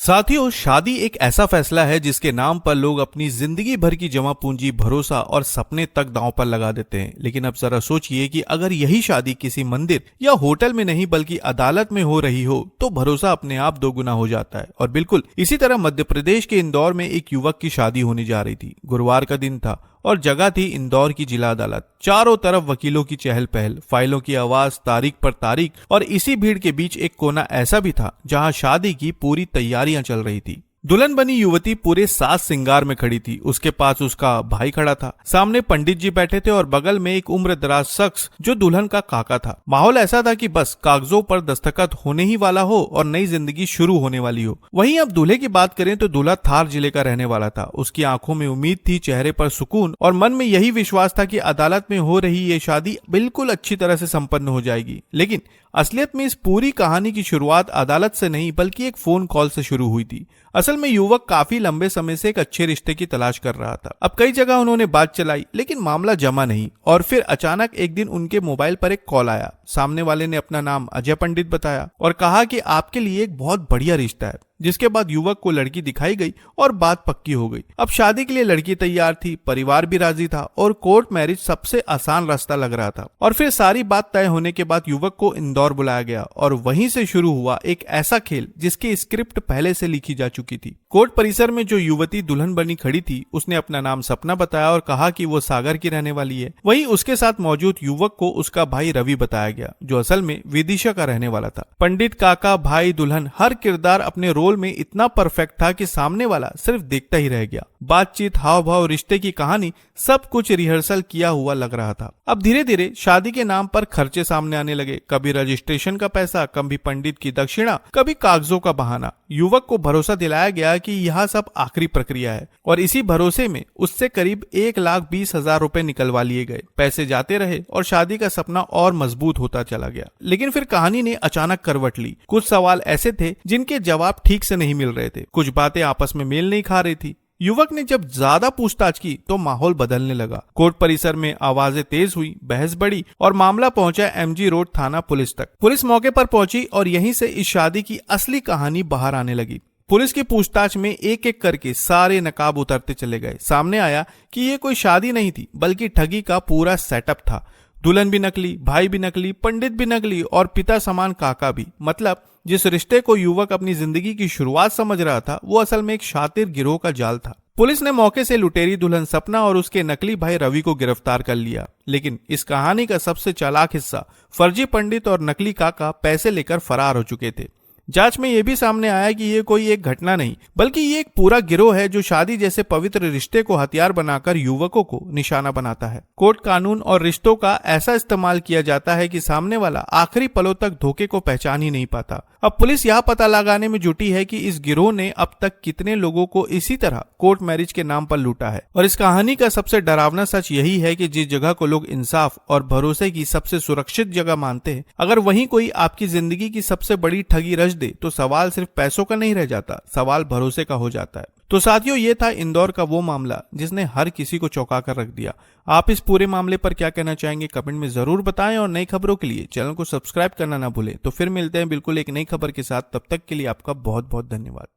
साथियों, शादी एक ऐसा फैसला है जिसके नाम पर लोग अपनी जिंदगी भर की जमा पूंजी, भरोसा और सपने तक दांव पर लगा देते हैं। लेकिन अब जरा सोचिए कि अगर यही शादी किसी मंदिर या होटल में नहीं बल्कि अदालत में हो रही हो तो भरोसा अपने आप दोगुना हो जाता है। और बिल्कुल इसी तरह मध्य प्रदेश के इंदौर में एक युवक की शादी होने जा रही थी। गुरुवार का दिन था और जगह थी इंदौर की जिला अदालत। चारों तरफ वकीलों की चहल पहल, फाइलों की आवाज, तारीख पर तारीख, और इसी भीड़ के बीच एक कोना ऐसा भी था जहां शादी की पूरी तैयारियां चल रही थी। दुल्हन बनी युवती पूरे साज सिंगार में खड़ी थी। उसके पास उसका भाई खड़ा था, सामने पंडित जी बैठे थे और बगल में एक उम्र दराज शख्स जो दुल्हन का काका था। माहौल ऐसा था कि बस कागजों पर दस्तखत होने ही वाला हो और नई जिंदगी शुरू होने वाली हो। वहीं अब दूल्हे की बात करें तो दूल्हा थार जिले का रहने वाला था। उसकी आंखों में उम्मीद थी, चेहरे पर सुकून और मन में यही विश्वास था कि अदालत में हो रही ये शादी बिल्कुल अच्छी तरह से संपन्न हो जाएगी। लेकिन असलियत में इस पूरी कहानी की शुरुआत अदालत से नहीं बल्कि एक फोन कॉल से शुरू हुई थी। असल में युवक काफी लंबे समय से एक अच्छे रिश्ते की तलाश कर रहा था। अब कई जगह उन्होंने बात चलाई लेकिन मामला जमा नहीं। और फिर अचानक एक दिन उनके मोबाइल पर एक कॉल आया। सामने वाले ने अपना नाम अजय पंडित बताया और कहा कि आपके लिए एक बहुत बढ़िया रिश्ता है। जिसके बाद युवक को लड़की दिखाई गई और बात पक्की हो गई। अब शादी के लिए लड़की तैयार थी, परिवार भी राजी था और कोर्ट मैरिज सबसे आसान रास्ता लग रहा था। और फिर सारी बात तय होने के बाद युवक को इंदौर बुलाया गया और वहीं से शुरू हुआ एक ऐसा खेल जिसकी स्क्रिप्ट पहले से लिखी जा चुकी थी। कोर्ट परिसर में जो युवती दुल्हन बनी खड़ी थी उसने अपना नाम सपना बताया और कहा कि वो सागर की रहने वाली है। वहीं उसके साथ मौजूद युवक को उसका भाई रवि बताया गया जो असल में विदिशा का रहने वाला था। पंडित, काका, भाई, दुल्हन, हर किरदार अपने रोल में इतना परफेक्ट था कि सामने वाला सिर्फ देखता ही रह गया। बातचीत, हाव भाव, रिश्ते की कहानी, सब कुछ रिहर्सल किया हुआ लग रहा था। अब धीरे धीरे शादी के नाम पर खर्चे सामने आने लगे। कभी रजिस्ट्रेशन का पैसा, कभी पंडित की दक्षिणा, कभी कागजों का बहाना। युवक को भरोसा दिलाया गया कि यह सब आखिरी प्रक्रिया है और इसी भरोसे में उससे करीब 1,20,000 रुपए निकलवा लिए गए। पैसे जाते रहे और शादी का सपना और मजबूत होता चला गया। लेकिन फिर कहानी ने अचानक करवट ली। कुछ सवाल ऐसे थे जिनके जवाब ठीक से नहीं मिल रहे थे। कुछ बातें आपस में मेल नहीं खा रही थी। युवक ने जब ज्यादा पूछताछ की तो माहौल बदलने लगा। कोर्ट परिसर में आवाजें तेज हुई, बहस बढ़ी और मामला पहुंचा एमजी रोड थाना पुलिस तक। पुलिस मौके पर पहुंची और यहीं से इस शादी की असली कहानी बाहर आने लगी। पुलिस की पूछताछ में एक एक करके सारे नकाब उतरते चले गए। सामने आया कि ये कोई शादी नहीं थी बल्कि ठगी का पूरा सेटअप था। दुल्हन भी नकली, भाई भी नकली, पंडित भी नकली और पिता समान काका भी। मतलब जिस रिश्ते को युवक अपनी जिंदगी की शुरुआत समझ रहा था वो असल में एक शातिर गिरोह का जाल था। पुलिस ने मौके से लुटेरी दुल्हन सपना और उसके नकली भाई रवि को गिरफ्तार कर लिया। लेकिन इस कहानी का सबसे चालाक हिस्सा, फर्जी पंडित और नकली काका पैसे लेकर फरार हो चुके थे। जांच में यह भी सामने आया कि ये कोई एक घटना नहीं बल्कि ये एक पूरा गिरोह है जो शादी जैसे पवित्र रिश्ते को हथियार बनाकर युवकों को निशाना बनाता है। कोर्ट, कानून और रिश्तों का ऐसा इस्तेमाल किया जाता है कि सामने वाला आखिरी पलों तक धोखे को पहचान ही नहीं पाता। अब पुलिस यह पता लगाने में जुटी है कि इस गिरोह ने अब तक कितने लोगों को इसी तरह कोर्ट मैरिज के नाम पर लूटा है। और इस कहानी का सबसे डरावना सच यही है कि जिस जगह को लोग इंसाफ और भरोसे की सबसे सुरक्षित जगह मानते हैं, अगर वहीं कोई आपकी जिंदगी की सबसे बड़ी ठगी रच दे तो सवाल सिर्फ पैसों का नहीं रह जाता, सवाल भरोसे का हो जाता है। तो साथियों, ये था इंदौर का वो मामला जिसने हर किसी को चौंका कर रख दिया। आप इस पूरे मामले पर क्या कहना चाहेंगे कमेंट में जरूर बताएं और नई खबरों के लिए चैनल को सब्सक्राइब करना ना भूलें। तो फिर मिलते हैं बिल्कुल एक नई खबर के साथ। तब तक के लिए आपका बहुत बहुत धन्यवाद।